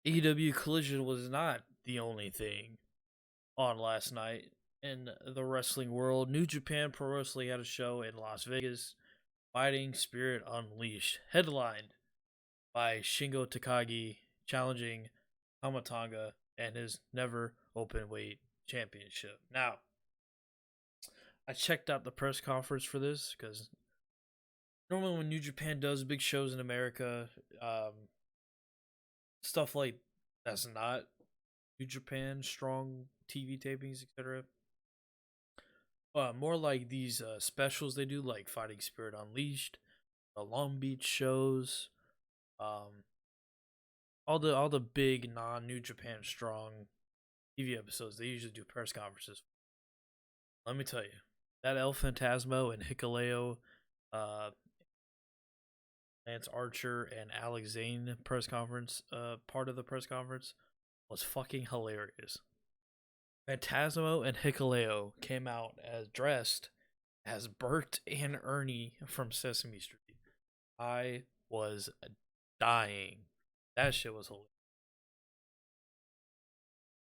AEW Collision was not the only thing on last night in the wrestling world. New Japan Pro Wrestling had a show in Las Vegas, Fighting Spirit Unleashed, headlined by Shingo Takagi challenging Tamatanga and his never open weight championship. Now, I checked out the press conference for this because normally when New Japan does big shows in America, stuff like that's not New Japan strong TV tapings, etc. More like these specials they do, like Fighting Spirit Unleashed, the Long Beach shows, um, all the big non New Japan strong TV episodes. They usually do press conferences. Let me tell you, that El Phantasmo and Hikuleo, uh, Lance Archer and Alex Zane press conference, part of the press conference was fucking hilarious. Phantasmo and Hikuleo came out as dressed as Bert and Ernie from Sesame Street. I was dying. That shit was hilarious.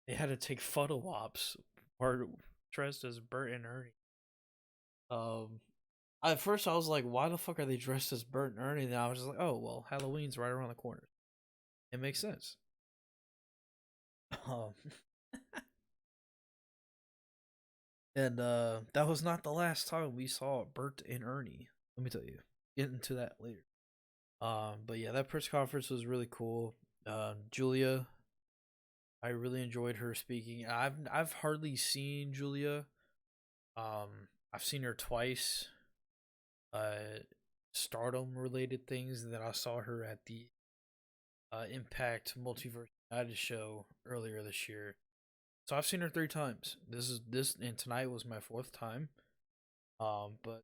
They had to take photo ops or dressed as Bert and Ernie. Um, at first I was like, why the fuck are they dressed as Bert and Ernie? And I was just like, oh well, Halloween's right around the corner. It makes sense. Um, and that was not the last time we saw Bert and Ernie. Let me tell you. Get into that later. But yeah, that press conference was really cool. Julia, I really enjoyed her speaking. I've hardly seen Julia. I've seen her twice. Stardom related things, and then I saw her at the Impact Multiverse United show earlier this year. So I've seen her 3 times. This and tonight was my 4th time. But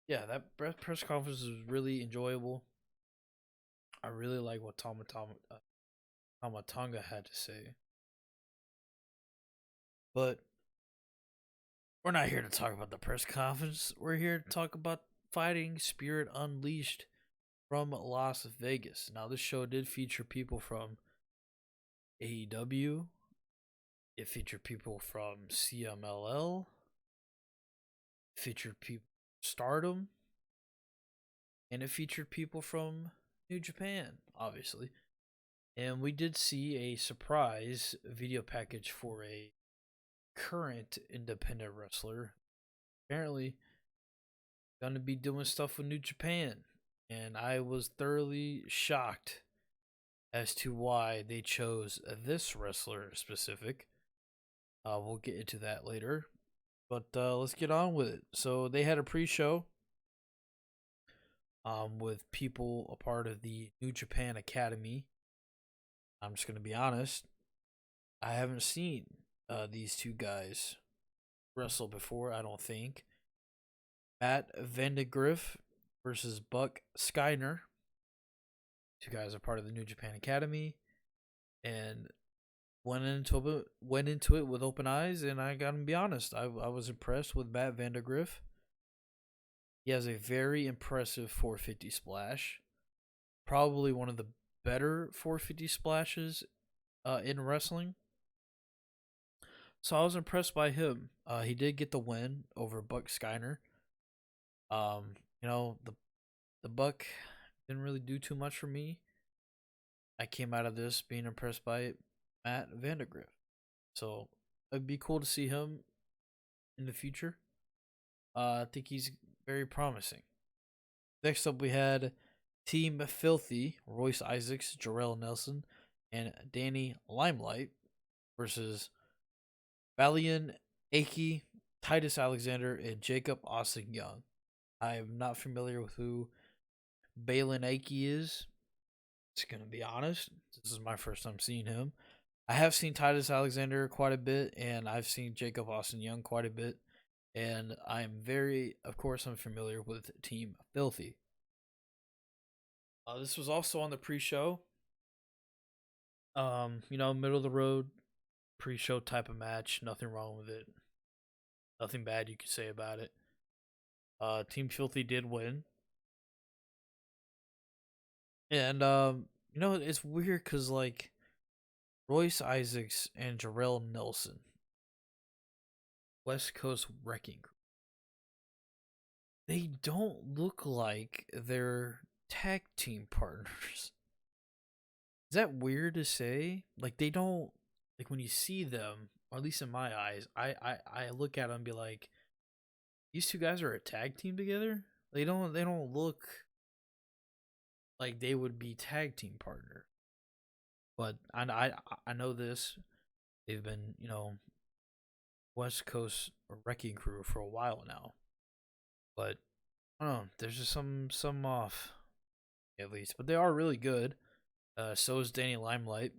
yeah, that press conference was really enjoyable. I really like what Tamatanga had to say. But we're not here to talk about the press conference. We're here to talk about Fighting Spirit Unleashed from Las Vegas. Now, this show did feature people from AEW. It featured people from CMLL. It featured people from Stardom. And it featured people from New Japan, obviously. And we did see a surprise video package for a current independent wrestler. Apparently, going to be doing stuff with New Japan. And I was thoroughly shocked as to why they chose this wrestler specific. We'll get into that later. But let's get on with it. So they had a pre-show with people a part of the New Japan Academy. I'm just going to be honest. I haven't seen these two guys wrestle before, I don't think. Matt Vandegrift versus Buck Skyner. Two guys are part of the New Japan Academy. And went into it with open eyes, and I gotta be honest, I was impressed with Matt Vandegrift. He has a very impressive 450 splash. Probably one of the better 450 splashes in wrestling. So I was impressed by him. He did get the win over Buck Skyner. The Buck didn't really do too much for me. I came out of this being impressed by Matt Vandegrift. So it'd be cool to see him in the future. I think he's very promising. Next up, we had Team Filthy, Royce Isaacs, Jarrell Nelson, and Danny Limelight versus Valiant Aki, Titus Alexander, and Jacob Austin Young. I am not familiar with who Balin Aki is. Just gonna be honest. This is my first time seeing him. I have seen Titus Alexander quite a bit, and I've seen Jacob Austin Young quite a bit. And I'm familiar with Team Filthy. This was also on the pre-show. Middle of the road pre-show type of match. Nothing wrong with it. Nothing bad you could say about it. Team Filthy did win. And it's weird because like Royce Isaacs and Jarrell Nelson. West Coast Wrecking Crew. They don't look like they're tag team partners. Is that weird to say? Like they don't like when you see them, or at least in my eyes, I look at them and be like, these two guys are a tag team together? They don't look like they would be tag team partner. But I know this. They've been, West Coast Wrecking Crew for a while now. But I don't know, there's just some off at least. But they are really good. So is Danny Limelight.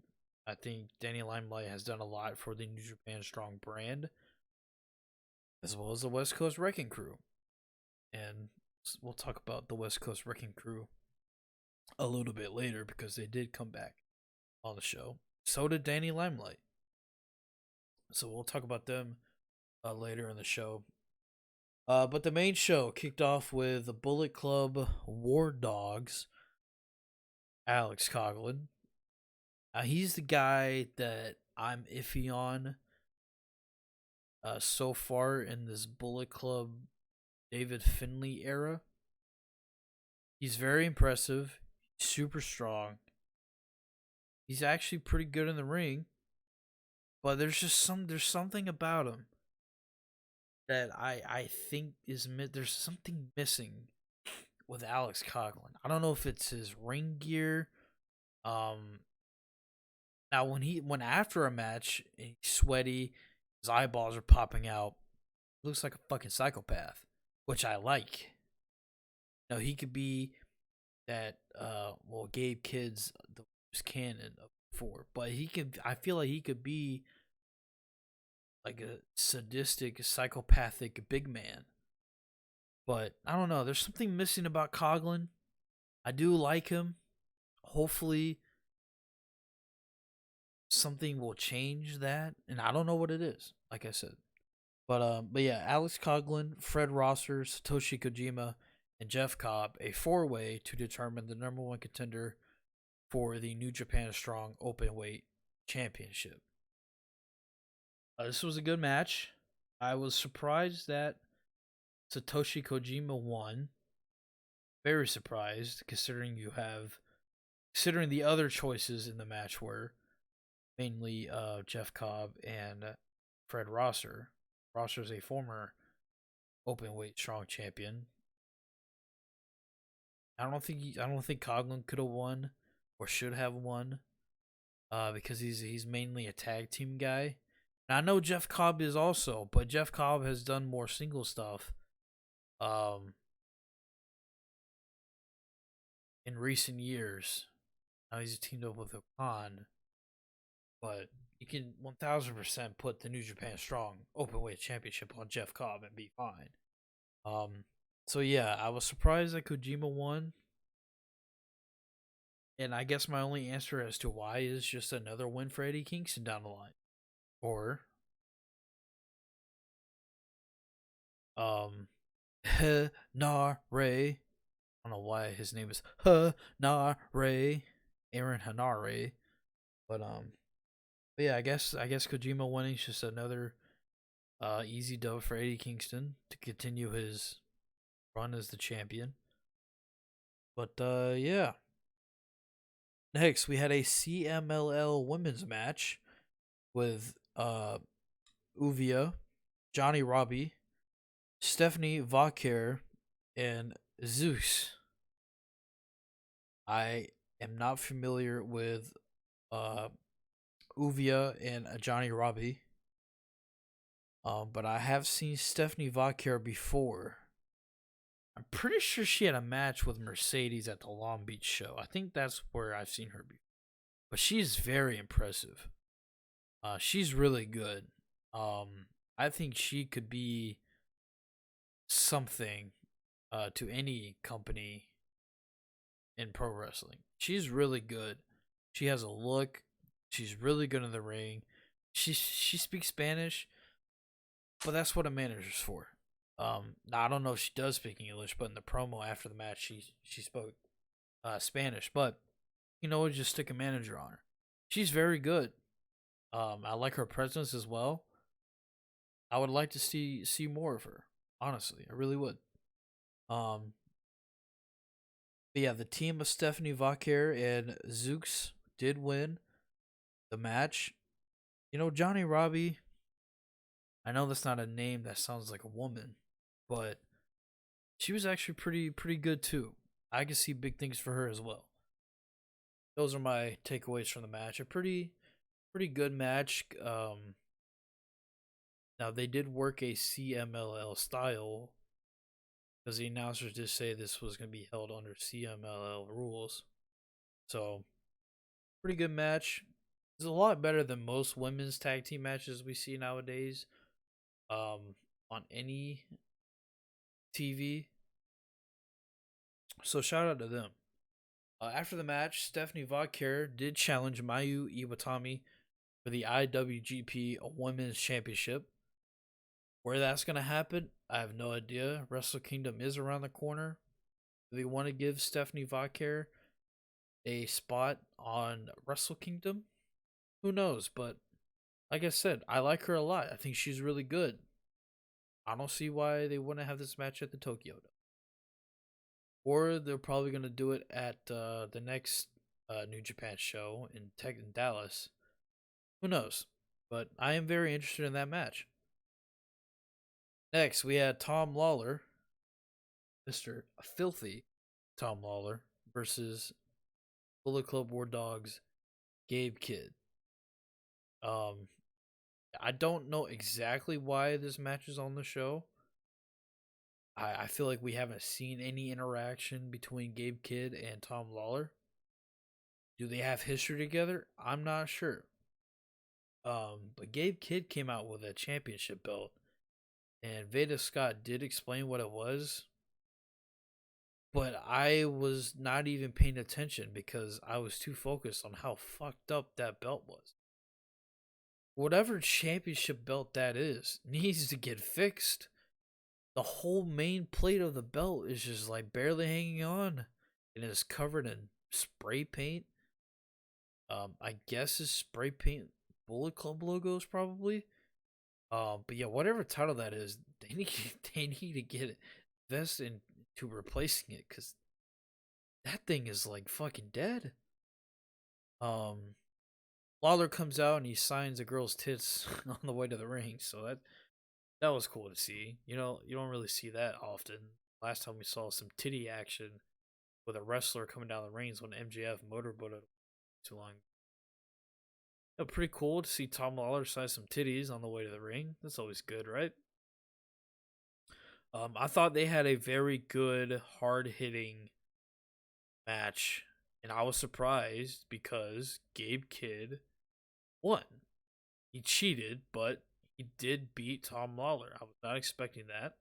I think Danny Limelight has done a lot for the New Japan Strong brand, as well as the West Coast Wrecking Crew. And we'll talk about the West Coast Wrecking Crew a little bit later because they did come back on the show. So did Danny Limelight. So we'll talk about them later in the show. But the main show kicked off with the Bullet Club War Dogs, Alex Coughlin. He's the guy that I'm iffy on so far in this Bullet Club David Finlay era. He's very impressive, super strong. He's actually pretty good in the ring, but there's something about him that I think there's something missing with Alex Coughlin. I don't know if it's his ring gear. Now when after a match, he's sweaty, his eyeballs are popping out. He looks like a fucking psychopath, which I like. Now he could be that Gabe Kidd's the canon for, but I feel like he could be like a sadistic, psychopathic big man. But I don't know. There's something missing about Coughlin. I do like him. Hopefully, something will change that, and I don't know what it is. Like I said, but yeah, Alex Coughlin, Fred Rosser, Satoshi Kojima, and Jeff Cobb, a four-way to determine the number one contender for the New Japan Strong Openweight Championship. This was a good match. I was surprised that Satoshi Kojima won. Very surprised, considering the other choices in the match were mainly Jeff Cobb and Fred Rosser. Rosser's a former openweight strong champion. I don't think Coughlin could have won or should have won, because he's mainly a tag team guy. And I know Jeff Cobb is also, but Jeff Cobb has done more single stuff in recent years. Now he's teamed up with Okan, but you can 1000% put the New Japan Strong Openweight Championship on Jeff Cobb and be fine. So yeah, I was surprised that Kojima won. And I guess my only answer as to why is just another win for Eddie Kingston down the line. Or Hanare. I don't know why his name is Hanare. Aaron Hanare. But yeah, I guess Kojima winning is just another easy dub for Eddie Kingston to continue his run as the champion. But yeah. Next, we had a CMLL women's match with Uvia, Johnny Robbie, Stephanie Vauquer, and Zeus. I am not familiar with Uvia and Johnny Robbie, but I have seen Stephanie Vauquer before. I'm pretty sure she had a match with Mercedes at the Long Beach show. I think that's where I've seen her before. But she's very impressive. She's really good. I think she could be something to any company in pro wrestling. She's really good. She has a look. She's really good in the ring. She speaks Spanish, but that's what a manager's for. Now I don't know if she does speak English, but in the promo after the match, she spoke Spanish. But just stick a manager on her. She's very good. I like her presence as well. I would like to see more of her. Honestly, I really would. Um, but yeah, the team of Stephanie Vaquer and Zooks did win the match. You know, Johnny Robbie. I know that's not a name that sounds like a woman, but she was actually pretty good too. I can see big things for her as well. Those are my takeaways from the match. A pretty good match. Now they did work a CMLL style because the announcers did say this was going to be held under CMLL rules. So pretty good match. It's a lot better than most women's tag team matches we see nowadays. On any TV. So shout out to them. After the match, Stephanie Vaquer did challenge Mayu Iwatani for the IWGP Women's Championship. Where that's going to happen, I have no idea. Wrestle Kingdom is around the corner. Do they want to give Stephanie Vaquer a spot on Wrestle Kingdom? Who knows? But like I said, I like her a lot. I think she's really good. I don't see why they wouldn't have this match at the Tokyo Dome. Or they're probably going to do it at the next New Japan show in Dallas. Who knows? But I am very interested in that match. Next, we had Tom Lawler, Mr. Filthy Tom Lawler, versus Bullet Club War Dogs Gabe Kidd. I don't know exactly why this match is on the show. I feel like we haven't seen any interaction between Gabe Kidd and Tom Lawler. Do they have history together? I'm not sure. But Gabe Kidd came out with a championship belt, and Veda Scott did explain what it was, but I was not even paying attention because I was too focused on how fucked up that belt was. Whatever championship belt that is needs to get fixed. The whole main plate of the belt is just like barely hanging on and is covered in spray paint. I guess it's spray paint Bullet Club logos probably. But yeah, whatever title that is, they need they need to get invested into replacing it because that thing is like fucking dead. Um, Lawler comes out and he signs a girl's tits on the way to the ring, so that was cool to see. You know, you don't really see that often. Last time we saw some titty action with a wrestler coming down the rings when MJF motorboated too long. Pretty cool to see Tom Lawler sign some titties on the way to the ring. That's always good, right? I thought they had a very good, hard hitting match, and I was surprised because Gabe Kidd won. He cheated, but he did beat Tom Lawler. I was not expecting that.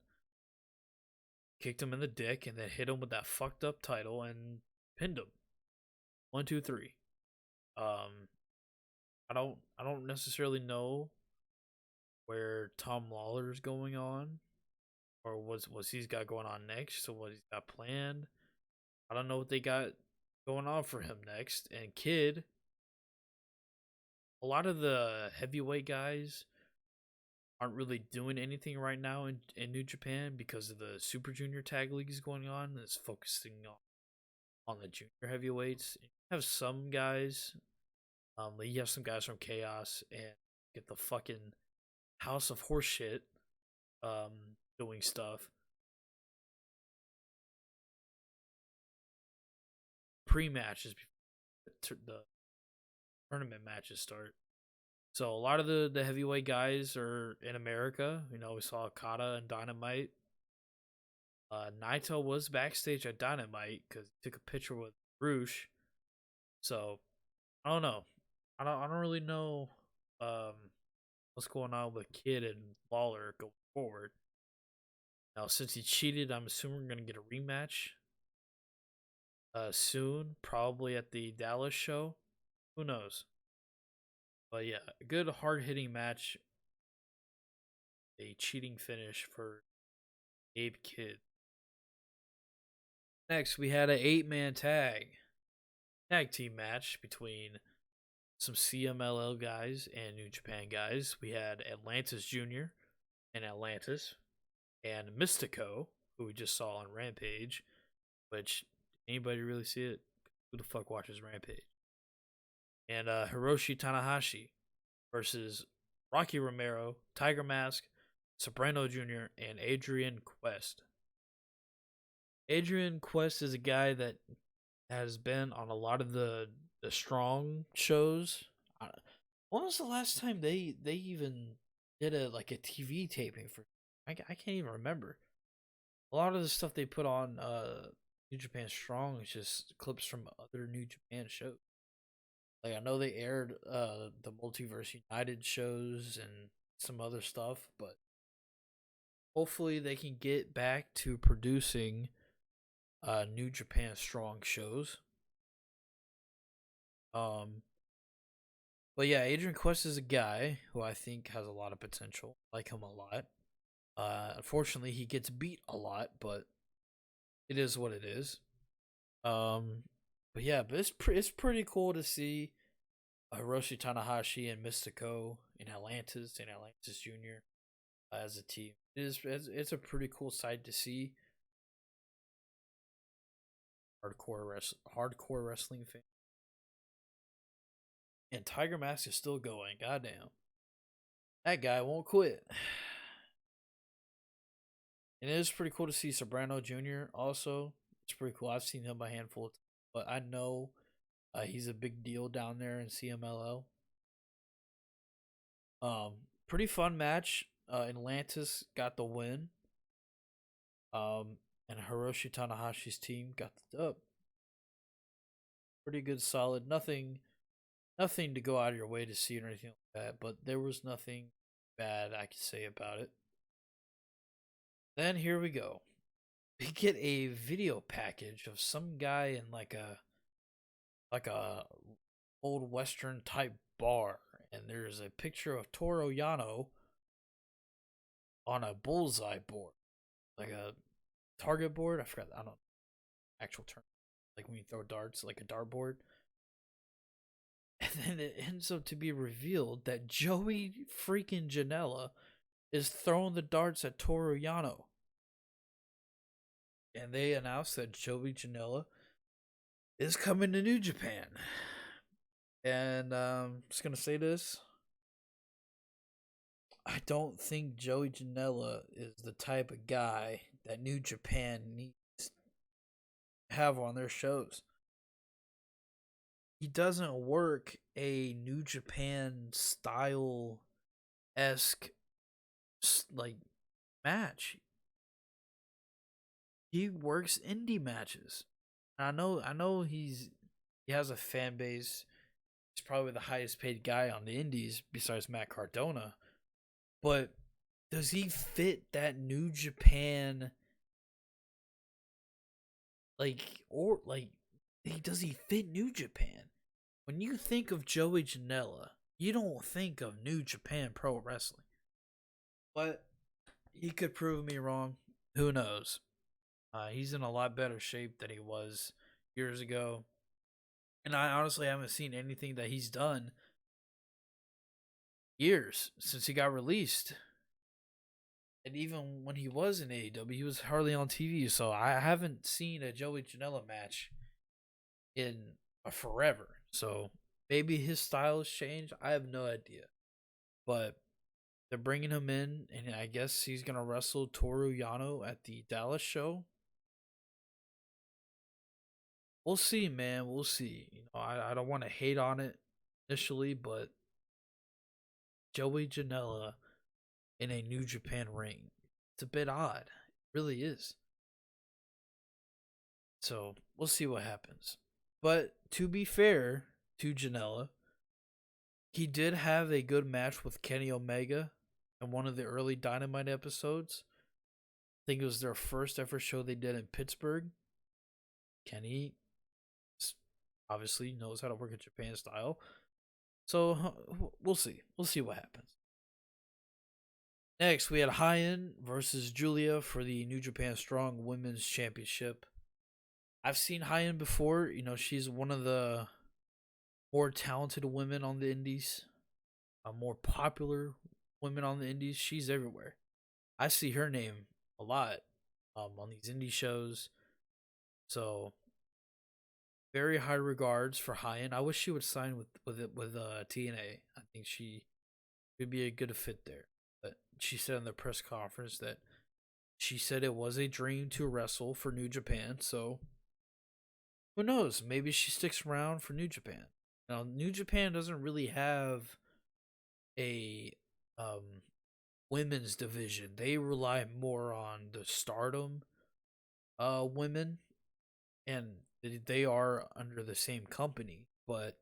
Kicked him in the dick and then hit him with that fucked up title and pinned him. 1, 2, 3. I don't necessarily know where Tom Lawler's going on or what's he's got going on next or what he's got planned. I don't know what they got going on for him next. And Kid, a lot of the heavyweight guys aren't really doing anything right now in New Japan because of the Super Junior Tag Leagues going on. That's focusing on the junior heavyweights. You have some guys, you have some guys from Chaos and get the fucking House of Horseshit doing stuff. Pre-matches before the tournament matches start. So a lot of the heavyweight guys are in America. You know, we saw Okada and Dynamite. Naito was backstage at Dynamite because he took a picture with Roosh. So I don't know. I don't really know what's going on with Kid and Lawler going forward. Now since he cheated, I'm assuming we're gonna get a rematch soon, probably at the Dallas show. Who knows? But yeah, a good hard hitting match. A cheating finish for Abe Kidd. Next, we had an 8-man tag team match between some CMLL guys and New Japan guys. We had Atlantis Jr. and Atlantis, and Mystico, who we just saw on Rampage. Which, anybody really see it? Who the fuck watches Rampage? And Hiroshi Tanahashi versus Rocky Romero, Tiger Mask, Sobrano Jr., and Adrian Quest. Adrian Quest is a guy that has been on a lot of the strong shows. When was the last time they even did a TV taping for? I can't even remember. A lot of the stuff they put on New Japan Strong is just clips from other New Japan shows. Like I know they aired the Multiverse United shows and some other stuff, but hopefully they can get back to producing New Japan Strong shows. But yeah, Adrian Quest is a guy who I think has a lot of potential. I like him a lot. Unfortunately, he gets beat a lot, but it is what it is. But yeah, but it's pretty cool to see Hiroshi Tanahashi and Mystico and Atlantis Jr. As a team. It's a pretty cool sight to see. Hardcore wrestling fan. And Tiger Mask is still going. Goddamn, that guy won't quit. And it is pretty cool to see Sobrano Jr. also. It's pretty cool. I've seen him a handful of times, but I know he's a big deal down there in CMLL. Pretty fun match. Atlantis got the win. And Hiroshi Tanahashi's team got the dub. Pretty good, solid. Nothing to go out of your way to see or anything like that, but there was nothing bad I could say about it. Then here we go. We get a video package of some guy in like a old western type bar, and there's a picture of Toru Yano on a bullseye board, like a target board. I don't know actual term, like when you throw darts, like a dartboard. And then it ends up to be revealed that Joey freaking Janela is throwing the darts at Toru Yano. And they announced that Joey Janela is coming to New Japan. And I'm just going to say this. I don't think Joey Janela is the type of guy that New Japan needs to have on their shows. He doesn't work a New Japan style esque like match. He works indie matches. I know he has a fan base. He's probably the highest paid guy on the indies besides Matt Cardona. But does he fit that New Japan does he fit New Japan? When you think of Joey Janela, you don't think of New Japan Pro Wrestling. But he could prove me wrong. Who knows? He's in a lot better shape than he was years ago. And I honestly haven't seen anything that he's done years since he got released. And even when he was in AEW, he was hardly on TV. So I haven't seen a Joey Janela match in forever. So maybe his style has changed. I have no idea. But they're bringing him in, and I guess he's going to wrestle Toru Yano at the Dallas show. We'll see, man. We'll see. I don't want to hate on it initially, but Joey Janela in a New Japan ring, it's a bit odd. It really is. So we'll see what happens. But to be fair to Janela, he did have a good match with Kenny Omega in one of the early Dynamite episodes. I think it was their first ever show they did in Pittsburgh. Kenny obviously knows how to work a Japan style. So we'll see. We'll see what happens. Next, we had Hyen versus Julia for the New Japan Strong Women's Championship. I've seen Hyen before. She's one of the more talented women on the indies, more popular women on the indies. She's everywhere. I see her name a lot on these indie shows. So very high regards for Hyan. I wish she would sign with TNA. I think she would be a good fit there. But she said in the press conference that she said it was a dream to wrestle for New Japan. So who knows? Maybe she sticks around for New Japan. Now, New Japan doesn't really have a um, women's division. They rely more on the Stardom women, and they are under the same company. But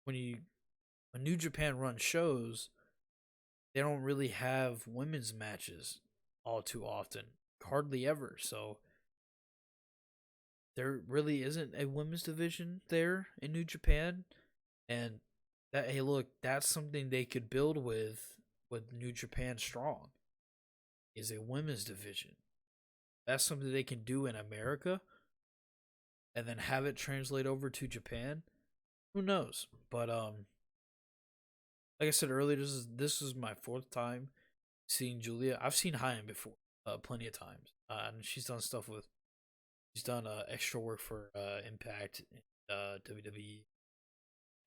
when you when New Japan runs shows, they don't really have women's matches all too often, hardly ever. So there really isn't a women's division there in New Japan, and that hey look, that's something they could build with New Japan Strong is a women's division. That's something they can do in America and then have it translate over to Japan. Who knows? But like I said earlier, this is my fourth time seeing Julia. I've seen Hyan before, plenty of times, and she's done extra work for Impact, WWE,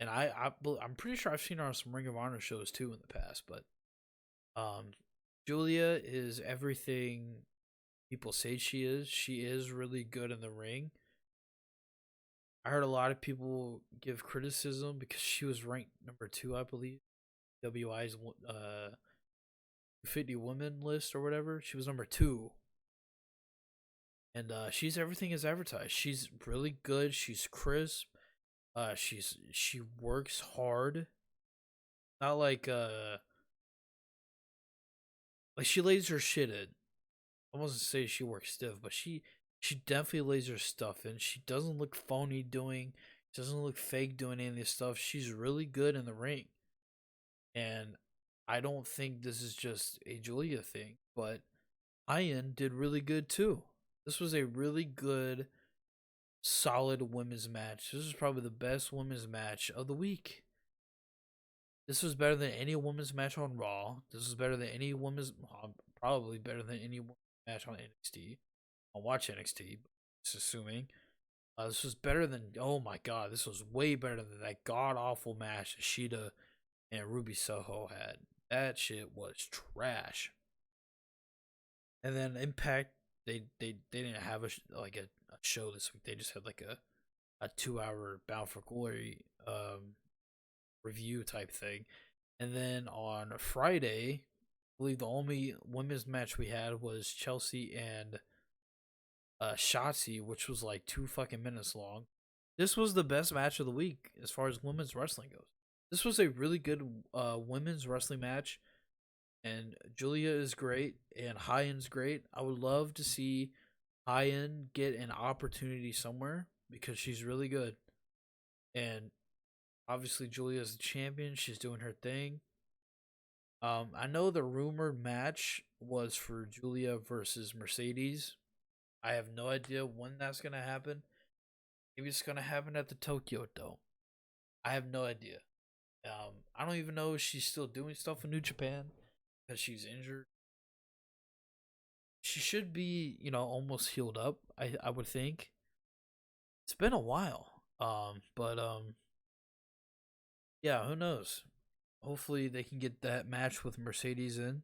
and I'm pretty sure I've seen her on some Ring of Honor shows too in the past. But um, Julia is everything people say she is. She is really good in the ring. I heard a lot of people give criticism because she was ranked number two, I believe, WI's 50 women list or whatever. She was number two, and she's everything as advertised. She's really good. She's crisp. She works hard. Not like she lays her shit in. I wasn't say she works stiff, but she definitely lays her stuff in. She doesn't look phony doing. She doesn't look fake doing any of this stuff. She's really good in the ring, and I don't think this is just a Julia thing, but Ian did really good too. This was a really good, solid women's match. This is probably the best women's match of the week. This was better than any women's match on Raw. This was better than any women's, probably better than any match on NXT. I'll watch NXT, just assuming. This was better than, oh my god, this was way better than that god awful match that Sheeta and Ruby Soho had. That shit was trash. And then Impact, they didn't have a show this week. They just had like a 2 hour Bound for Glory review type thing. And then on Friday, I believe the only women's match we had was Chelsea and Shotzi, which was like 2 fucking minutes long. This was the best match of the week as far as women's wrestling goes. This was a really good women's wrestling match, and Julia is great, and Hyan's great. I would love to see Hyan get an opportunity somewhere because she's really good, and obviously Julia is the champion. She's doing her thing. I know the rumored match was for Julia versus Mercedes. I have no idea when that's gonna happen. Maybe it's gonna happen at the Tokyo Dome. I have no idea. I don't even know if she's still doing stuff in New Japan because she's injured. She should be, almost healed up. I would think. It's been a while. But yeah, who knows? Hopefully they can get that match with Mercedes in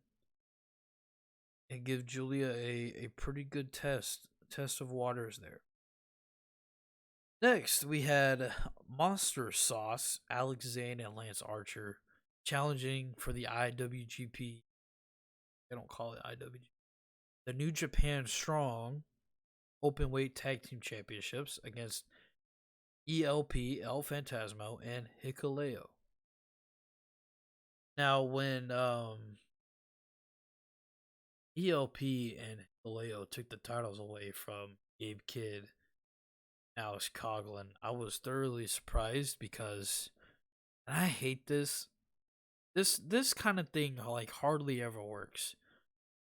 and give Julia a pretty good test of waters there. Next, we had Monster Sauce, Alex Zane, and Lance Archer challenging for the IWGP. They don't call it IWGP. The New Japan Strong Openweight Tag Team Championships against ELP, El Phantasmo, and Hikuleo. Now, when ELP and Hikuleo took the titles away from Gabe Kidd, Alex Coughlin, I was thoroughly surprised because, and I hate this. This kind of thing like hardly ever works.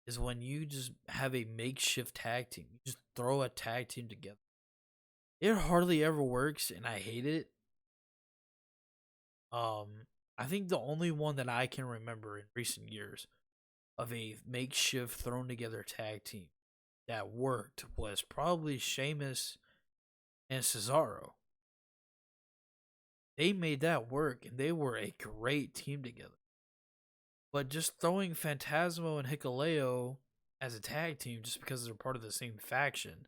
Is when you just have a makeshift tag team. You just throw a tag team together. It hardly ever works, and I hate it. I think the only one that I can remember in recent years of a makeshift thrown together tag team that worked was probably Sheamus and Cesaro. They made that work and they were a great team together. But just throwing Phantasmo and Hikuleo as a tag team just because they're part of the same faction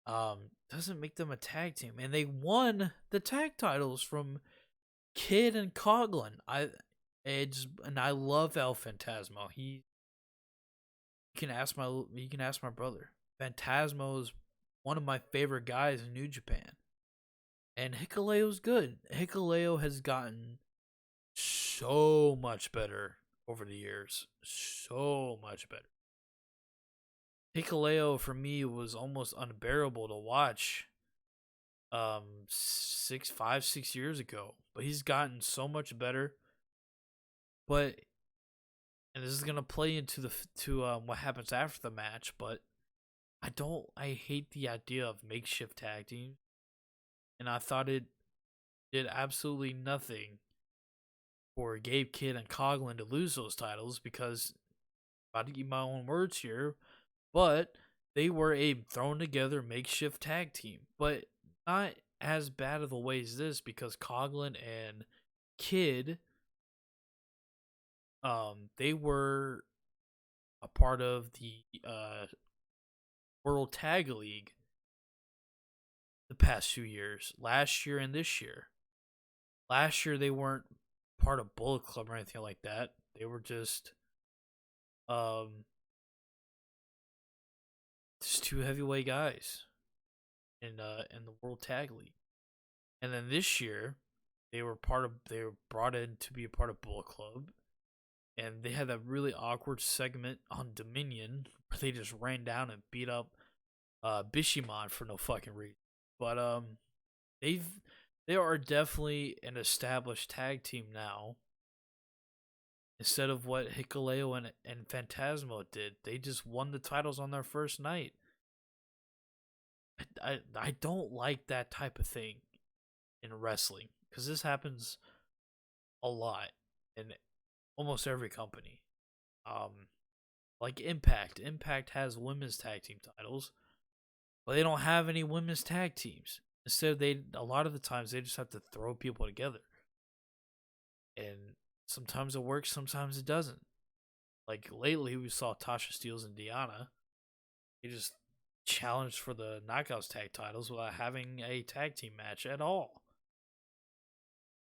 doesn't make them a tag team. And they won the tag titles from Kid and Coughlin. I love El Phantasmo. You can ask my brother. Phantasmo is one of my favorite guys in New Japan. And Hikuleo's good. Hikuleo has gotten so much better over the years. So much better. Hikuleo for me was almost unbearable to watch 6 years ago. But he's gotten so much better. But and this is gonna play into what happens after the match, but I hate the idea of makeshift tag teams. And I thought it did absolutely nothing for Gabe Kidd and Coughlin to lose those titles because I'm about to eat my own words here, but they were a thrown together makeshift tag team. But not as bad of a way as this because Coughlin and Kidd they were a part of the World Tag League the past 2 years, last year and this year. Last year they weren't part of Bullet Club or anything like that. They were just two heavyweight guys in the World Tag League. And then this year they were brought in to be a part of Bullet Club. And they had that really awkward segment on Dominion where they just ran down and beat up Bishamon for no fucking reason. But they are definitely an established tag team now. Instead of what Hikuleo and Phantasmo did, they just won the titles on their first night. I don't like that type of thing in wrestling because this happens a lot in almost every company. Like Impact. Impact has women's tag team titles, but they don't have any women's tag teams. Instead, a lot of the times they just have to throw people together, and sometimes it works, sometimes it doesn't. Like lately, we saw Tasha Steelz and Deanna. They just challenged for the Knockouts tag titles without having a tag team match at all.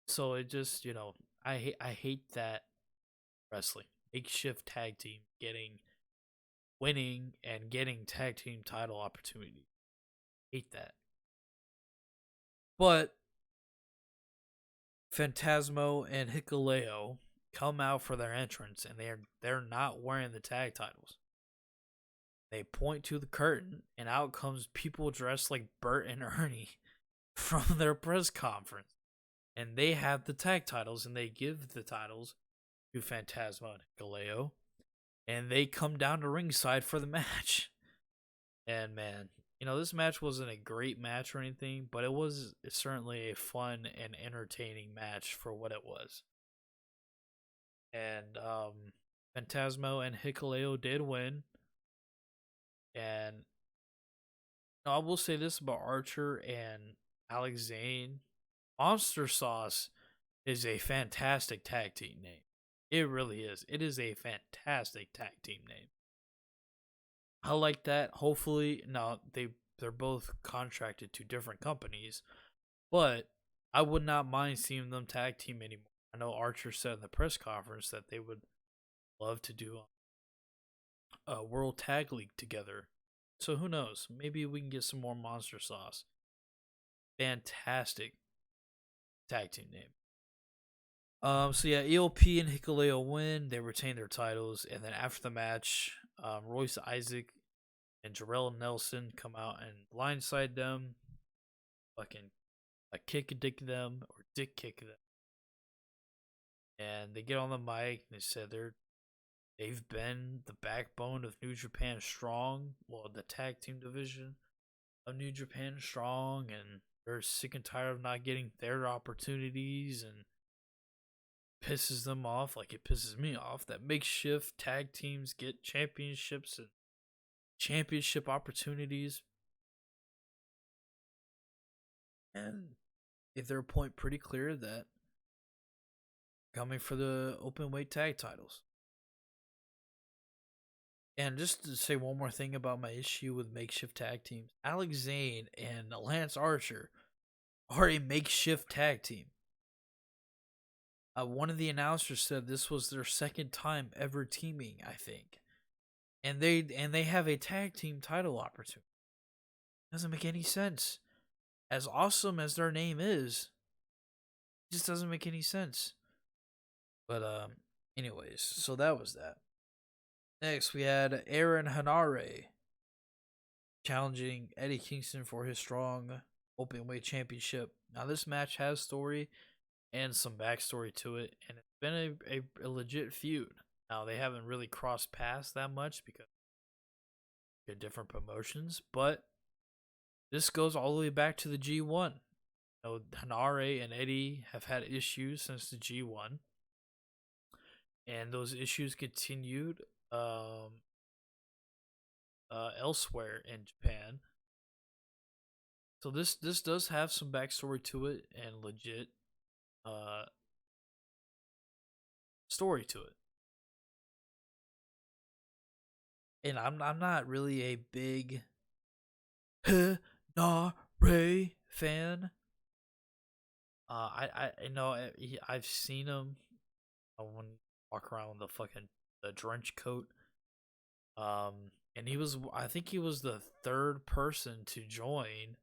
So it just, I hate that wrestling makeshift tag team winning and getting tag team title opportunity. Hate that. But Phantasmo and Hikuleo come out for their entrance and they're not wearing the tag titles. They point to the curtain and out comes people dressed like Bert and Ernie from their press conference. And they have the tag titles and they give the titles to Phantasmo and Hikuleo. And they come down to ringside for the match. And man, this match wasn't a great match or anything, but it was certainly a fun and entertaining match for what it was. And Phantasmo and Hikuleo did win. And I will say this about Archer and Alex Zane. Monster Sauce is a fantastic tag team name. It really is. It is a fantastic tag team name. I like that. Hopefully, now they're both contracted to different companies, but I would not mind seeing them tag team anymore. I know Archer said in the press conference that they would love to do a World Tag League together. So who knows? Maybe we can get some more Monster Sauce. Fantastic tag team name. So yeah, ELP and Hikuleo win. They retain their titles, and then after the match, Royce Isaac and Jarrell Nelson come out and blindside them, fucking kick a dick them or dick kick them, and they get on the mic and they said they've been the backbone of New Japan Strong, well the tag team division of New Japan Strong, and they're sick and tired of not getting their opportunities, and pisses them off like it pisses me off that makeshift tag teams get championships and championship opportunities. And if their point pretty clear that coming for the open weight tag titles. And just to say one more thing about my issue with makeshift tag teams, Alex Zane and Lance Archer are a makeshift tag team. One of the announcers said this was their second time ever teaming, I think, and they have a tag team title opportunity. Doesn't make any sense. As awesome as their name is, it just doesn't make any sense. But anyways, so that was that. Next, we had Aaron Hanare challenging Eddie Kingston for his strong openweight championship. Now, this match has story and some backstory to it, and it's been a legit feud. Now, they haven't really crossed paths that much because they're different promotions, but this goes all the way back to the G1. You know, Hanare and Eddie have had issues since the G1, and those issues continued elsewhere in Japan. So this does have some backstory to it and legit story to it. And I'm not really a big Hanare fan. I know I've seen him when walk around with the trench coat. And I think he was the third person to join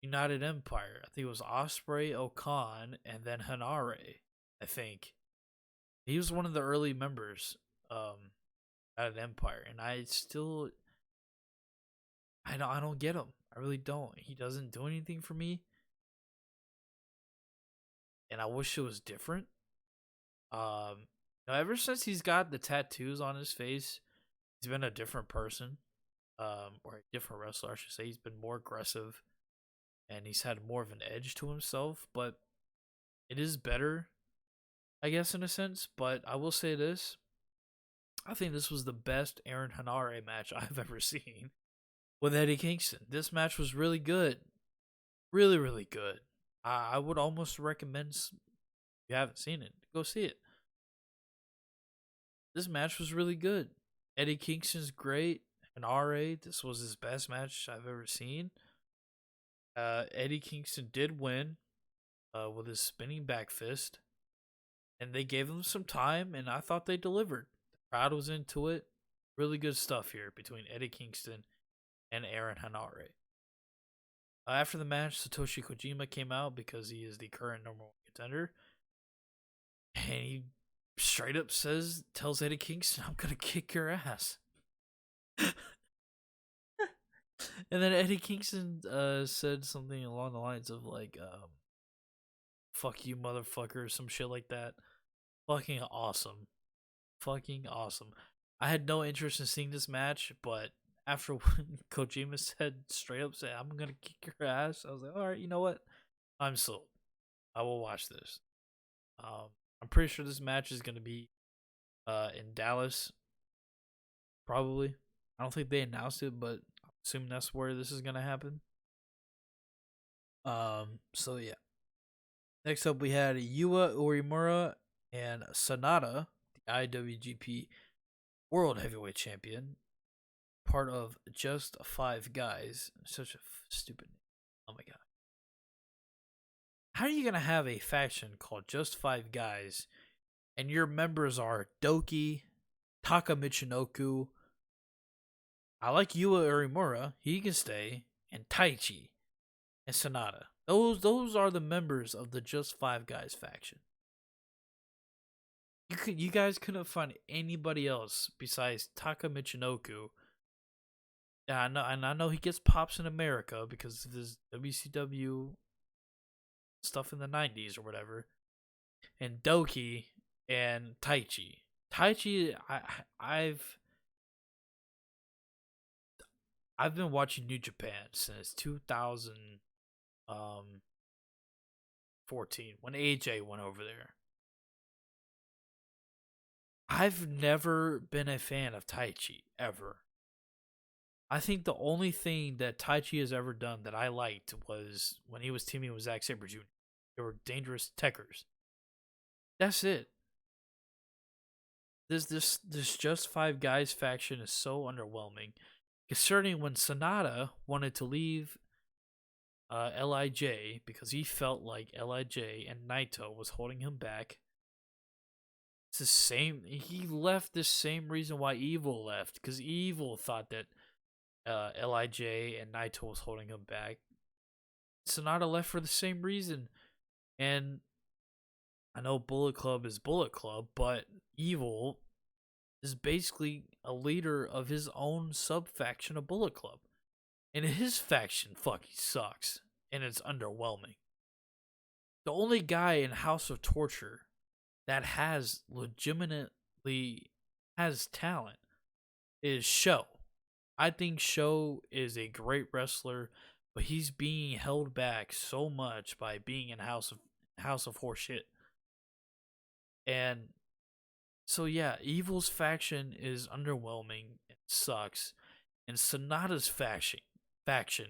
United Empire. I think it was Osprey, Okan, and then Hanare. I think he was one of the early members United Empire, and I don't get him. I really don't. He doesn't do anything for me, and I wish it was different. Ever since he's got the tattoos on his face, he's been a different person, or a different wrestler, I should say. He's been more aggressive, and he's had more of an edge to himself, but it is better, I guess, in a sense. But I will say this. I think this was the best Aaron Hanare match I've ever seen with Eddie Kingston. This match was really good. Really, really good. I would almost recommend, if you haven't seen it, go see it. This match was really good. Eddie Kingston's great. Hanare, this was his best match I've ever seen. Eddie Kingston did win with his spinning back fist. And they gave him some time, and I thought they delivered. The crowd was into it. Really good stuff here between Eddie Kingston and Aaron Hanare. After the match, Satoshi Kojima came out because he is the current number one contender. And he straight up tells Eddie Kingston, I'm going to kick your ass. And then Eddie Kingston said something along the lines of like, fuck you, motherfucker, some shit like that. Fucking awesome. Fucking awesome. I had no interest in seeing this match, but after when Kojima straight up said, I'm going to kick your ass, I was like, alright, you know what? I'm sold. I will watch this. I'm pretty sure this match is going to be in Dallas. Probably. I don't think they announced it, but I'm assuming that's where this is going to happen. So yeah. Next up, we had Yua Uemura and Sanada, the IWGP World Heavyweight Champion, part of Just Five Guys. Such a stupid name. Oh my god. How are you going to have a faction called Just Five Guys and your members are Doki, Taka Michinoku, I like Yua Uemura, he can stay, and Taichi and Sanada. Those are the members of the Just Five Guys faction. You guys couldn't find anybody else besides Taka Michinoku. And I know he gets pops in America because of his WCW stuff in the 90s or whatever. And Doki and Taichi. Taichi, I've been watching New Japan since 2000. um 14 when AJ went over there. I've never been a fan of Taichi ever. I think the only thing that Taichi has ever done that I liked was when he was teaming with Zack Sabre Jr. They were dangerous techers. That's it. This Just Five Guys faction is so underwhelming. Concerning when Sonata wanted to leave LIJ because he felt like LIJ and Naito was holding him back. It's the same. He left the same reason why Evil left, because Evil thought that Lij and Naito was holding him back. Sonata left for the same reason, and I know Bullet Club is Bullet Club, but Evil is basically a leader of his own sub faction of Bullet Club, and his faction fucking sucks, and it's underwhelming. The only guy in House of Torture that has legitimately has talent is Sho. I think Sho is a great wrestler, but he's being held back so much by being in House of Horseshit. And so yeah, Evil's faction is underwhelming and sucks, and Sonata's faction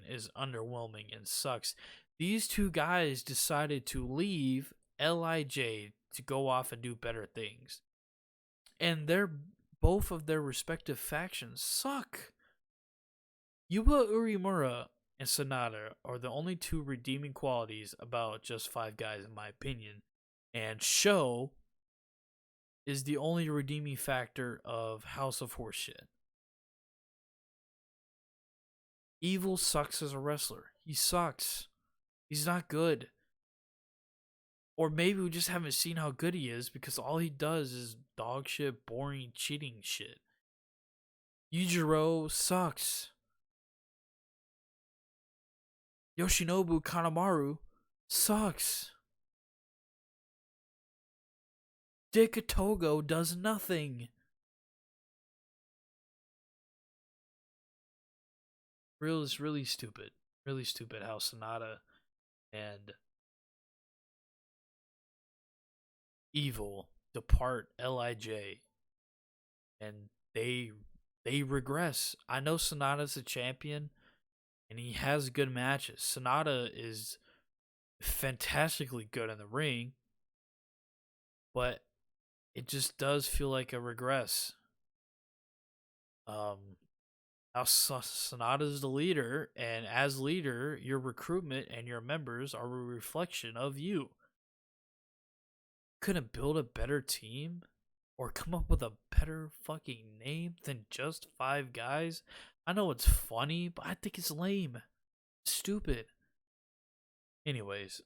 is underwhelming and sucks. These two guys decided to leave Lij to go off and do better things, and both of their respective factions suck. Yuba Uemura and Sonata are the only two redeeming qualities about Just Five Guys, in my opinion, and Sho is the only redeeming factor of House of Horseshit. Evil sucks as a wrestler. He sucks. He's not good. Or maybe we just haven't seen how good he is because all he does is dog shit, boring, cheating shit. Yujiro sucks. Yoshinobu Kanemaru sucks. Dick Togo does nothing. Really stupid. Really stupid how Sonata and Evil depart Lij, and they regress. I know Sonata's a champion and he has good matches. Sonata is fantastically good in the ring, but it just does feel like a regress. Now Sonata's the leader, and as leader, your recruitment and your members are a reflection of you. Couldn't build a better team or come up with a better fucking name than Just Five Guys. I know it's funny, but I think it's lame. Stupid. Anyways,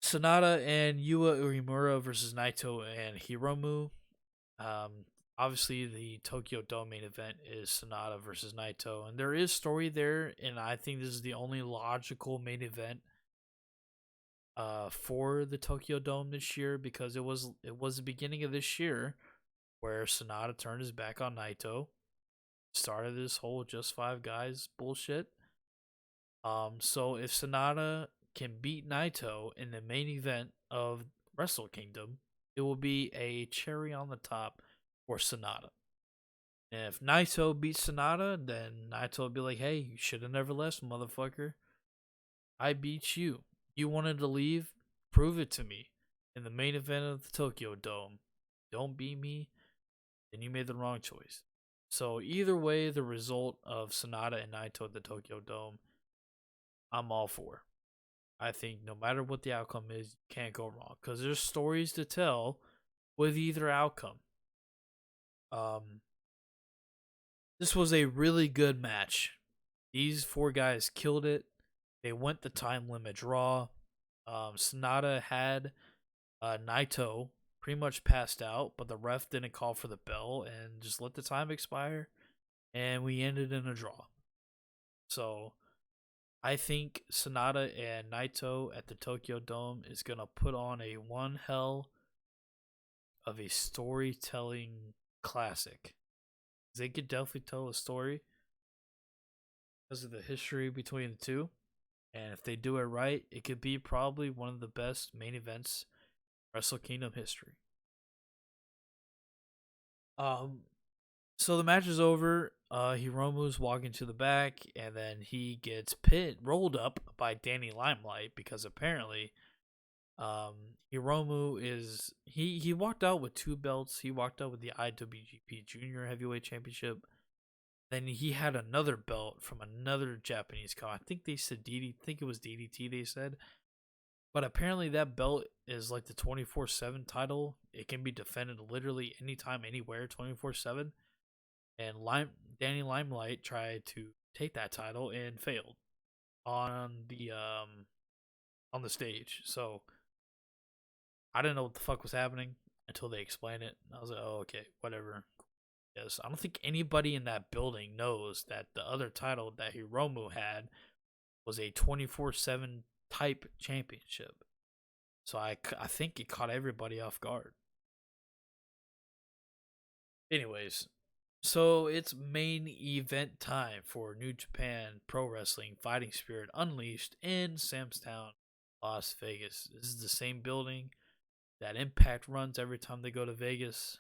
Sonata and Yua Uemura versus Naito and Hiromu. Obviously, the Tokyo Dome main event is Sonata versus Naito, and there is story there, and I think this is the only logical main event for the Tokyo Dome this year, because it was the beginning of this year where Sonata turned his back on Naito, started this whole Just Five Guys bullshit. So if Sonata can beat Naito in the main event of Wrestle Kingdom, it will be a cherry on the top for Sonata. And if Naito beats Sonata, then Naito will be like, hey, you should have never left, motherfucker. I beat you. You wanted to leave? Prove it to me in the main event of the Tokyo Dome. Don't beat me, then you made the wrong choice. So either way, the result of Sonata and Naito at the Tokyo Dome, I'm all for. I think no matter what the outcome is, you can't go wrong, because there's stories to tell with either outcome. This was a really good match. These four guys killed it. They went the time limit draw. Sonata had Naito pretty much passed out, but the ref didn't call for the bell and just let the time expire, and we ended in a draw. So I think Sonata and Naito at the Tokyo Dome is going to put on a one hell of a storytelling classic. They could definitely tell a story because of the history between the two. And if they do it right, it could be probably one of the best main events in Wrestle Kingdom history. Um, so the match is over. Hiromu's walking to the back, and then he gets rolled up by Danny Limelight because apparently, Hiromu is he walked out with 2 belts. He walked out with the IWGP Junior Heavyweight Championship. Then he had another belt from another Japanese con. I think they said think it was DDT. They said, but apparently that belt is like the 24/7 title. It can be defended literally anytime, anywhere, 24/7. And Danny Limelight tried to take that title and failed on the stage. So I didn't know what the fuck was happening until they explained it. I was like, oh, okay, whatever. Yes, I don't think anybody in that building knows that the other title that Hiromu had was a 24/7 type championship. So I think it caught everybody off guard. Anyways, so it's main event time for New Japan Pro Wrestling Fighting Spirit Unleashed in Sam's Town, Las Vegas. This is the same building that Impact runs every time they go to Vegas.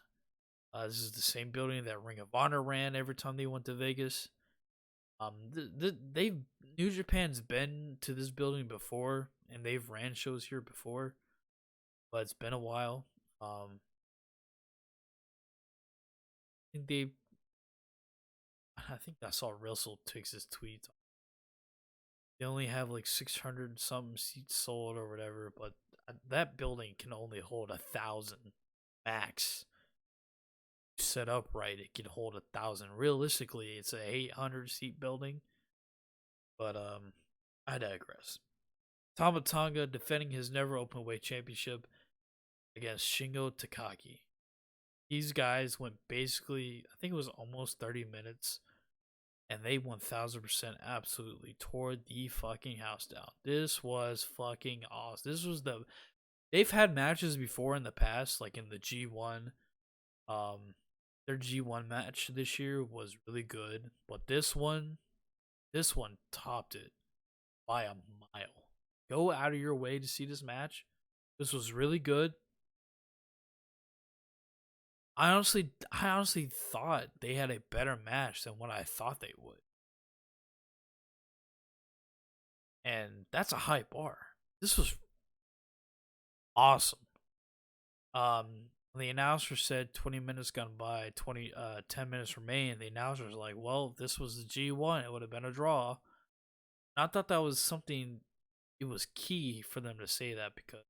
This is the same building that Ring of Honor ran every time they went to Vegas. They've New Japan's been to this building before, and they've ran shows here before, but it's been a while. I think I think I saw Russell Tix's tweet. They only have like 600 something seats sold or whatever, but that building can only hold 1,000 max. Set up right, it can hold 1,000. Realistically, it's a 800-seat building, but I digress. Tama Tonga defending his never open weight championship against Shingo Takagi. These guys went basically, I think it was almost 30 minutes, and they 1000% absolutely tore the fucking house down. This was fucking awesome. They've had matches before in the past, like in the G1. Their G1 match this year was really good, but this one topped it by a mile. Go out of your way to see this match. This was really good. I honestly thought they had a better match than what I thought they would. And that's a high bar. This was awesome. The announcer said 20 minutes gone by, 10 minutes remain. The announcer was like, well, if this was the G1, it would have been a draw. And I thought that was something, it was key for them to say that, because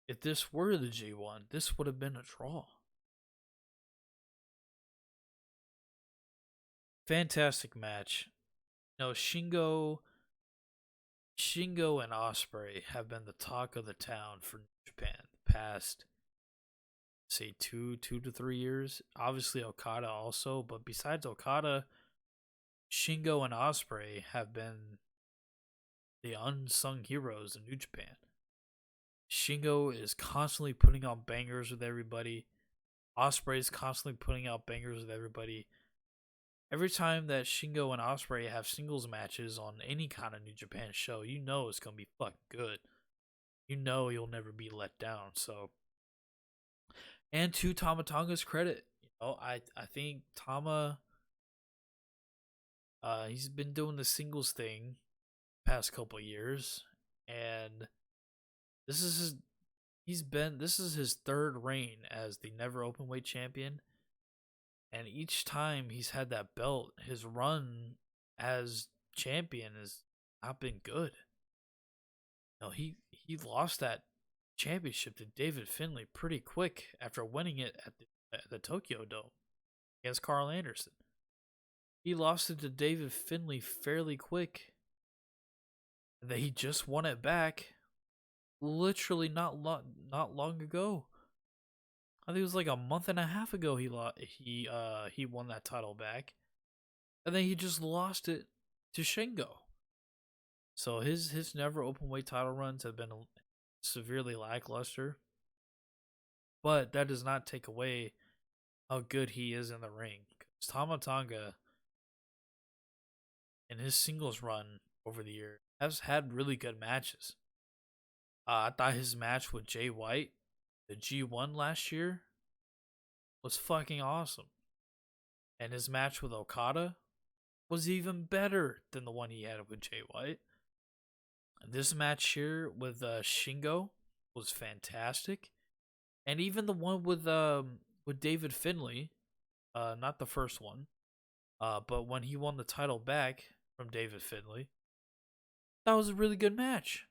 if this were the G1, this would have been a draw. Fantastic match. You know, Shingo and Ospreay have been the talk of the town for Japan the past, say, 2 to 3 years. Obviously Okada also, but besides Okada, Shingo and Ospreay have been the unsung heroes in New Japan. Shingo is constantly putting out bangers with everybody. Ospreay is constantly putting out bangers with everybody. Every time that Shingo and Ospreay have singles matches on any kind of New Japan show, you know it's gonna be fucking good. You know you'll never be let down. So, and to Tama Tonga's credit, I think Tama, he's been doing the singles thing past couple years, and this is his third reign as the never openweight champion. And each time he's had that belt, his run as champion has not been good. He lost that championship to David Finlay pretty quick after winning it at the Tokyo Dome against Carl Anderson. He lost it to David Finlay fairly quick, and then he just won it back literally not long ago. I think it was like a month and a half ago he won that title back, and then he just lost it to Shingo. So his never open weight title runs have been severely lackluster, but that does not take away how good he is in the ring. Tama Tonga in his singles run over the year has had really good matches. I thought his match with Jay White, the G1 last year, was fucking awesome. And his match with Okada was even better than the one he had with Jay White. This match here with Shingo was fantastic, and even the one with David Finlay, not the first one, but when he won the title back from David Finlay, that was a really good match.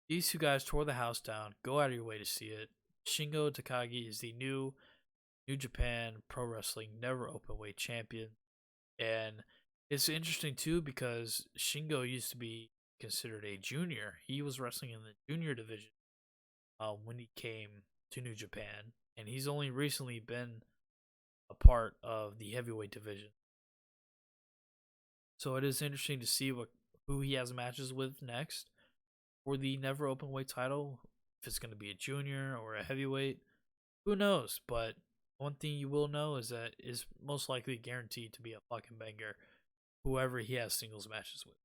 These two guys tore the house down. Go out of your way to see it. Shingo Takagi is the new New Japan Pro Wrestling Never Openweight Champion. And it's interesting too because Shingo used to be considered a junior. He was wrestling in the junior division when he came to New Japan. And he's only recently been a part of the heavyweight division. So it is interesting to see who he has matches with next for the Never Openweight title. If it's going to be a junior or a heavyweight, who knows? But one thing you will know is that it's most likely guaranteed to be a fucking banger, whoever he has singles matches with.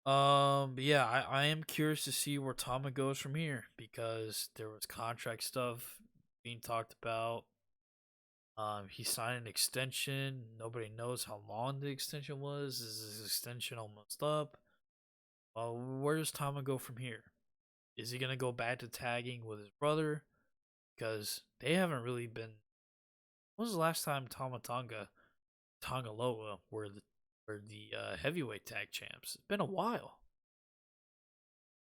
But yeah, I am curious to see where Tama goes from here because there was contract stuff being talked about. He signed an extension. Nobody knows how long the extension was. Is his extension almost up? Well, where does Tama go from here? Is he gonna go back to tagging with his brother? Because they haven't really been. When was the last time Tonga Loa were the heavyweight tag champs? It's been a while.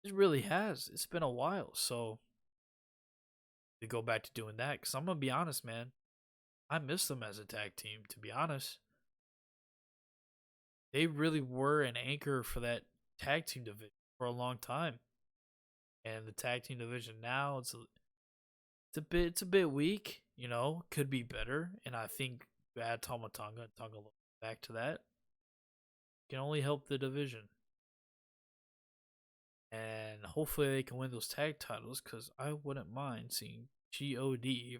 It really has. It's been a while. So to go back to doing that, because I'm gonna be honest, man, I miss them as a tag team. To be honest, they really were an anchor for that tag team division for a long time. And the tag team division now it's a bit weak, could be better. And I think you add Tama Tonga and Tonga back to that can only help the division. And hopefully they can win those tag titles because I wouldn't mind seeing God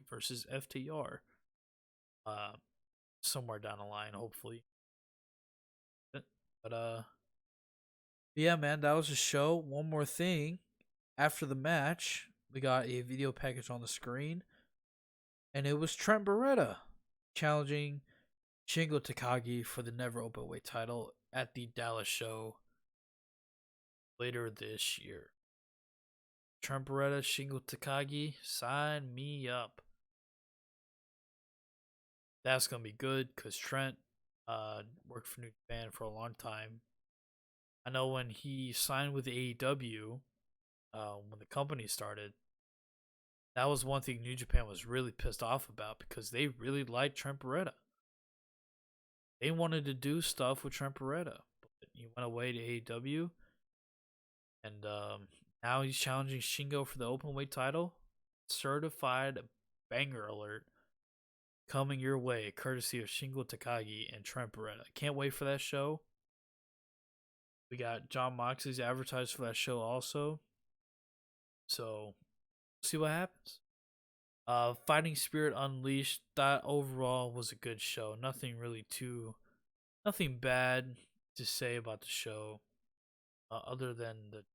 versus FTR somewhere down the line, hopefully. But yeah, man, that was a show. One more thing. After the match, we got a video package on the screen, and it was Trent Beretta challenging Shingo Takagi for the Never Openweight title at the Dallas show later this year. Trent Beretta, Shingo Takagi, sign me up. That's going to be good because Trent worked for New Japan for a long time. I know when he signed with AEW, when the company started, that was one thing New Japan was really pissed off about because they really liked Trent Beretta. They wanted to do stuff with Trent Beretta, but he went away to AEW, and now he's challenging Shingo for the Openweight title. Certified banger alert coming your way, courtesy of Shingo Takagi and Trent Beretta. Can't wait for that show. We got Jon Moxley's advertised for that show also. So, see what happens. Fighting Spirit Unleashed, that overall was a good show. Nothing bad to say about the show, other than the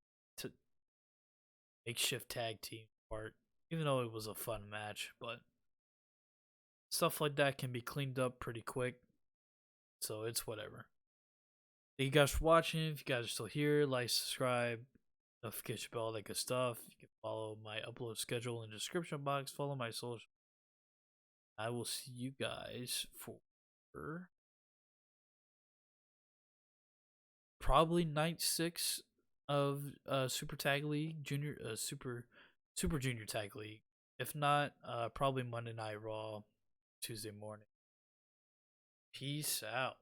makeshift tag team part. Even though it was a fun match, but stuff like that can be cleaned up pretty quick. So it's whatever. Thank you guys for watching. If you guys are still here, like, subscribe, notification bell, all that good stuff. You can follow my upload schedule in the description box. Follow my social. I will see you guys for probably night 6 of Super Tag League Junior, Super Junior Tag League. If not, probably Monday Night Raw, Tuesday morning. Peace out.